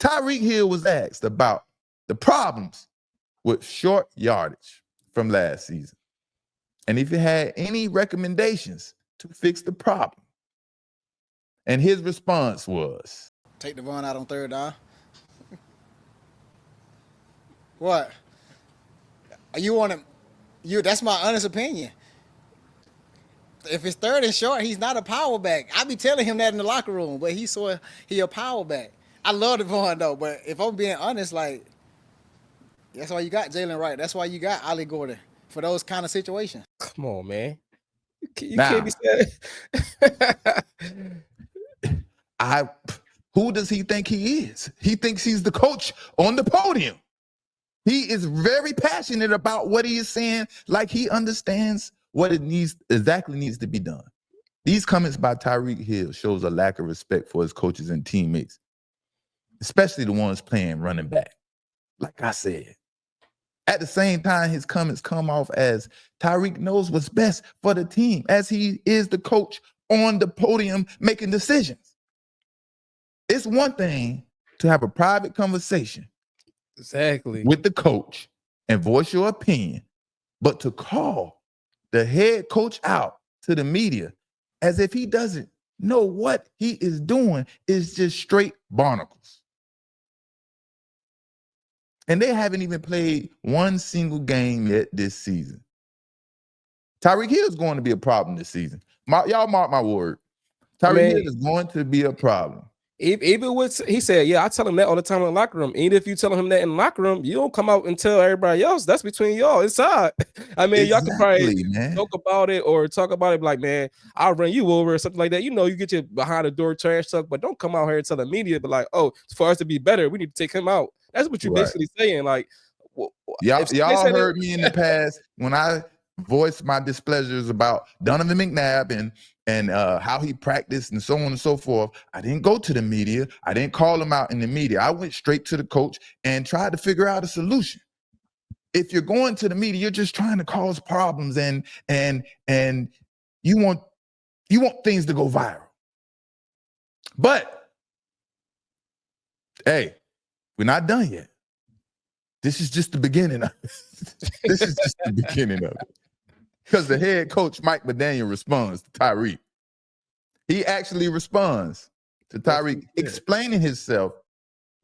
Tyreek Hill was asked about the problems with short yardage from last season, and if he had any recommendations to fix the problem. And his response was, take the run out on third down. What? You want to? That's my honest opinion. If it's third and short, he's not a power back. I be telling him that in the locker room, but he a power back. I love Devon though, but if I'm being honest, like that's why you got Jalen Wright. That's why you got Ollie Gordon for those kind of situations. Come on, man. You can't be saying. Who does he think he is? He thinks he's the coach on the podium. He is very passionate about what he is saying, like he understands what it exactly needs to be done. These comments by Tyreek Hill shows a lack of respect for his coaches and teammates, especially the ones playing running back. Like I said, at the same time, his comments come off as Tyreek knows what's best for the team, as he is the coach on the podium making decisions. It's one thing to have a private conversation with the coach and voice your opinion, but to call the head coach out to the media as if he doesn't know what he is doing is just straight barnacles. And they haven't even played one single game yet this season. Tyreek Hill is going to be a problem this season. Y'all mark my word. Tyreek Hill is going to be a problem. Even with, he said, yeah, I tell him that all the time in the locker room. Even if you tell him that in the locker room, you don't come out and tell everybody else. That's between y'all inside. I mean, y'all can probably joke about it or talk about it like, man, I'll run you over or something like that. You know, you get your behind the door trash talk, but don't come out here and tell the media, but like, oh, for us to be better, we need to take him out. That's what you're basically saying. Like, y'all heard me in the past when I voiced my displeasures about Donovan McNabb and how he practiced and so on and so forth. I didn't go to the media. I didn't call him out in the media. I went straight to the coach and tried to figure out a solution. If you're going to the media, you're just trying to cause problems and you want things to go viral. But hey, we're not done yet. This is just the beginning of it. This is just the beginning of it. Because the head coach, Mike McDaniel, responds to Tyreek. He actually responds to Tyreek, explaining himself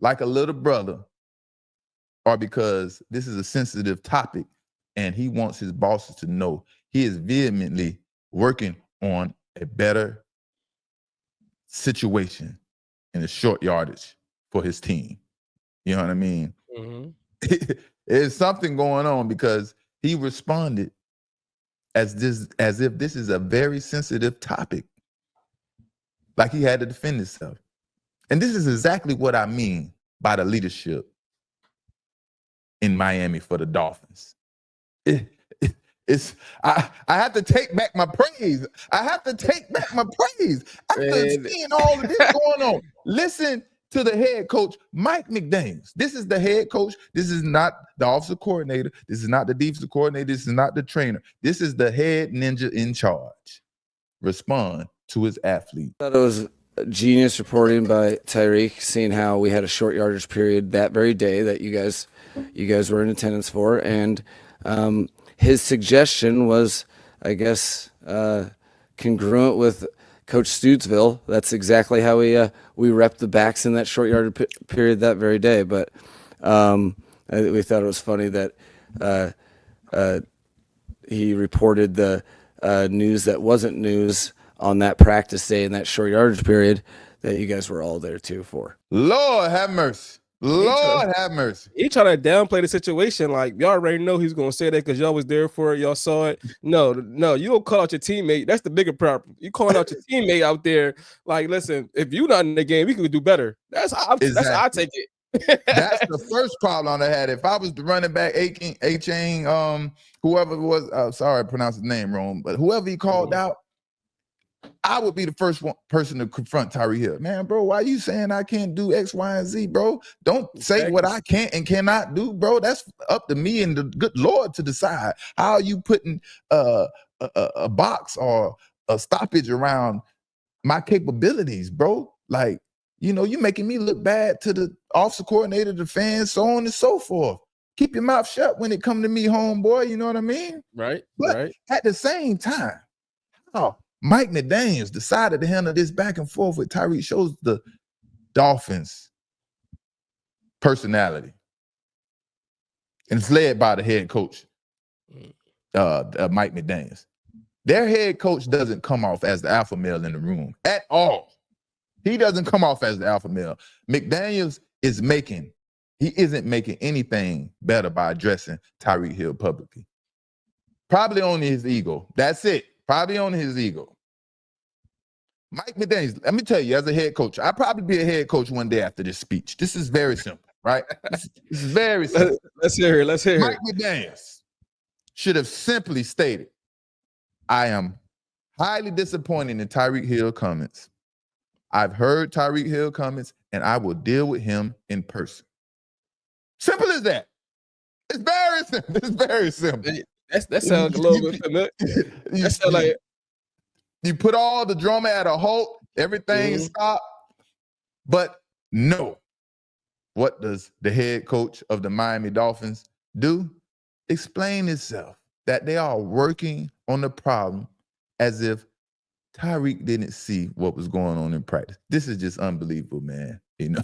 like a little brother, or because this is a sensitive topic and he wants his bosses to know he is vehemently working on a better situation in the short yardage for his team. You know what I mean? Mm-hmm. There's something going on because he responded as if this is a very sensitive topic. Like he had to defend himself. And this is exactly what I mean by the leadership in Miami for the Dolphins. I have to take back my praise. I have to take back my praise after seeing all of this going on. Listen to the head coach, Mike McDaniels. This is the head coach. This is not the offensive coordinator. This is not the defensive coordinator. This is not the trainer. This is the head ninja in charge. Respond to his athlete. I thought it was genius reporting by Tyreek, seeing how we had a short yardage period that very day that you guys were in attendance for, and his suggestion was, I guess, congruent with Coach Stutesville. That's exactly how we repped the backs in that short yardage period that very day. But we thought it was funny that he reported the news that wasn't news on that practice day in that short yardage period that you guys were all there too for. Lord have mercy. Lord have mercy. He trying to downplay the situation. Like, y'all already know he's going to say that because y'all was there for it. Y'all saw it. No, you don't call out your teammate. That's the bigger problem. You calling out your teammate out there. Like, listen, if you're not in the game, we could do better. That's how I take it. That's the first problem I had. If I was the running back, A-Chain, whoever it was, sorry, I pronounced his name wrong, but whoever he called out, I would be the first person to confront Tyreek Hill. Man, bro, why are you saying I can't do X, Y, and Z, bro? Don't say what I can't and cannot do, bro. That's up to me and the good Lord to decide. How are you putting a box or a stoppage around my capabilities, bro? Like, You know, you're making me look bad to the offensive coordinator, the fans, so on and so forth. Keep your mouth shut when it comes to me, homeboy. You know what I mean? Right. But right. at the same time, Mike McDaniels decided to handle this back and forth with Tyreek shows the Dolphins' personality. And it's led by the head coach, Mike McDaniels. Their head coach doesn't come off as the alpha male in the room at all. He doesn't come off as the alpha male. McDaniels isn't making anything better by addressing Tyreek Hill publicly. Probably only his ego. That's it. Probably only his ego. Mike McDaniels, let me tell you, as a head coach, I'll probably be a head coach one day after this speech. This is very simple, right? This is very simple. Let's hear it. Let's hear Mike McDaniels should have simply stated, I am highly disappointed in Tyreek Hill comments. I've heard Tyreek Hill comments, and I will deal with him in person. Simple as that. It's very simple. It's very simple. That sounds a little bit familiar. That sounds like you put all the drama at a halt, everything stopped. But no. What does the head coach of the Miami Dolphins do? Explain itself that they are working on the problem as if Tyreek didn't see what was going on in practice. This is just unbelievable, man. You know,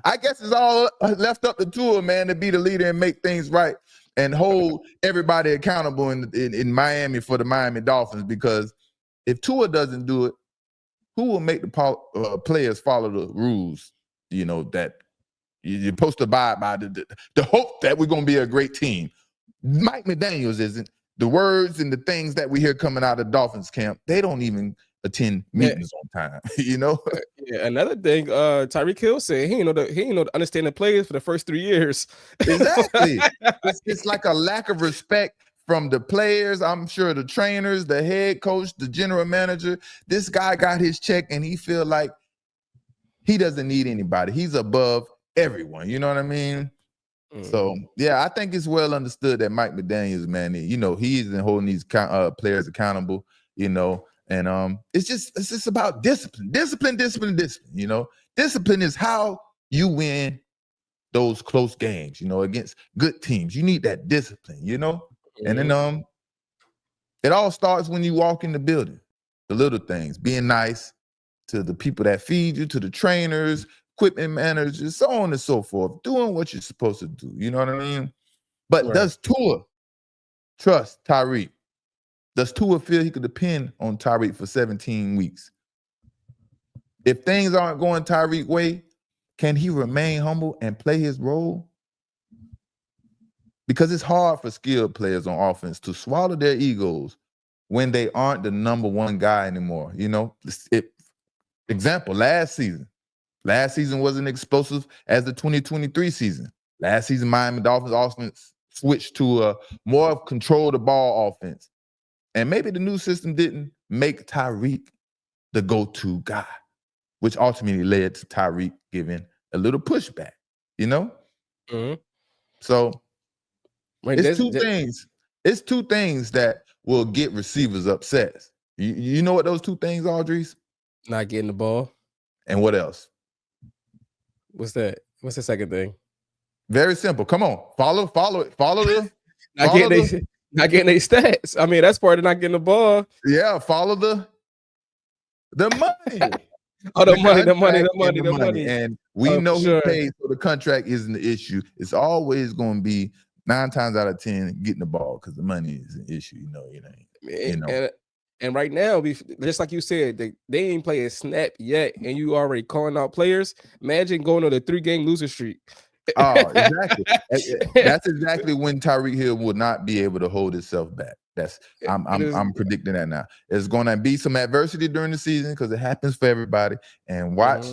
I guess it's all left up to Tua, man, to be the leader and make things right and hold everybody accountable in Miami for the Miami Dolphins. Because if Tua doesn't do it, who will make the players follow the rules? You know, that you're supposed to abide by the hope that we're going to be a great team. Mike McDaniels isn't. The words and the things that we hear coming out of Dolphins camp, they don't even attend meetings on time. You know. Yeah. Another thing, Tyreek Hill said he ain't know to understand the players for the first 3 years. Exactly. It's like a lack of respect from the players. I'm sure the trainers, the head coach, the general manager. This guy got his check, and he feel like he doesn't need anybody. He's above everyone. You know what I mean? So, yeah, I think it's well understood that Mike McDaniels, man, you know, he isn't holding these players accountable, you know, and it's just about discipline, you know. Discipline is how you win those close games, you know, against good teams. You need that discipline, you know. And then it all starts when you walk in the building, the little things, being nice to the people that feed you, to the trainers, equipment managers, so on and so forth, doing what you're supposed to do. You know what I mean? But does Tua trust Tyreek? Does Tua feel he could depend on Tyreek for 17 weeks? If things aren't going Tyreek's way, can he remain humble and play his role? Because it's hard for skilled players on offense to swallow their egos when they aren't the number one guy anymore. You know, example, last season wasn't explosive as the 2023 season. Last season, Miami Dolphins offense switched to a more of control the ball offense. And maybe the new system didn't make Tyreek the go-to guy, which ultimately led to Tyreek giving a little pushback, you know? So it's two things that will get receivers upset. You know what those two things are, Dries? Not getting the ball. And what else? What's that? What's the second thing? Very simple. Come on. Follow it. Not getting their stats. I mean, that's part of not getting the ball. Yeah, follow the money. the money. And we know who pays, so the contract isn't the issue. It's always going to be 9 times out of 10 getting the ball because the money is an issue. You know. And right now, just like you said, they ain't play a snap yet, and you already calling out players. Imagine going on a 3-game losing streak. Oh, exactly. That's exactly when Tyreek Hill will not be able to hold himself back. I'm predicting that now. There's going to be some adversity during the season because it happens for everybody. And watch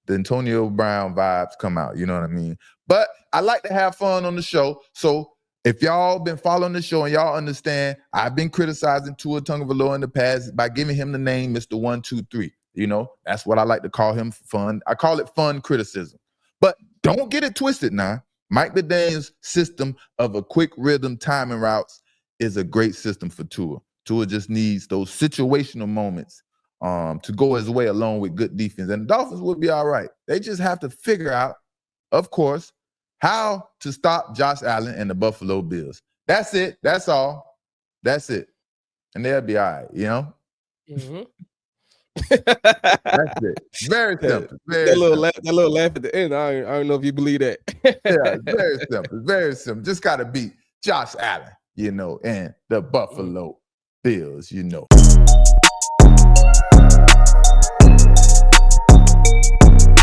the Antonio Brown vibes come out. You know what I mean? But I like to have fun on the show. So if y'all been following the show and y'all understand, I've been criticizing Tua Tagovailoa in the past by giving him the name Mr. 1, 2, 3. You know, that's what I like to call him. Fun. I call it fun criticism. But don't get it twisted now. Mike McDaniel's system of a quick rhythm timing routes is a great system for Tua. Tua just needs those situational moments to go his way along with good defense. And the Dolphins will be all right. They just have to figure out, of course, how to stop Josh Allen and the Buffalo Bills. That's it. That's all. That's it. And they'll be all right, you know? Mm-hmm. That's it. Very simple. Very that little laugh at the end. I don't know if you believe that. Yeah, very simple. Very simple. Just got to beat Josh Allen, you know, and the Buffalo Bills, you know.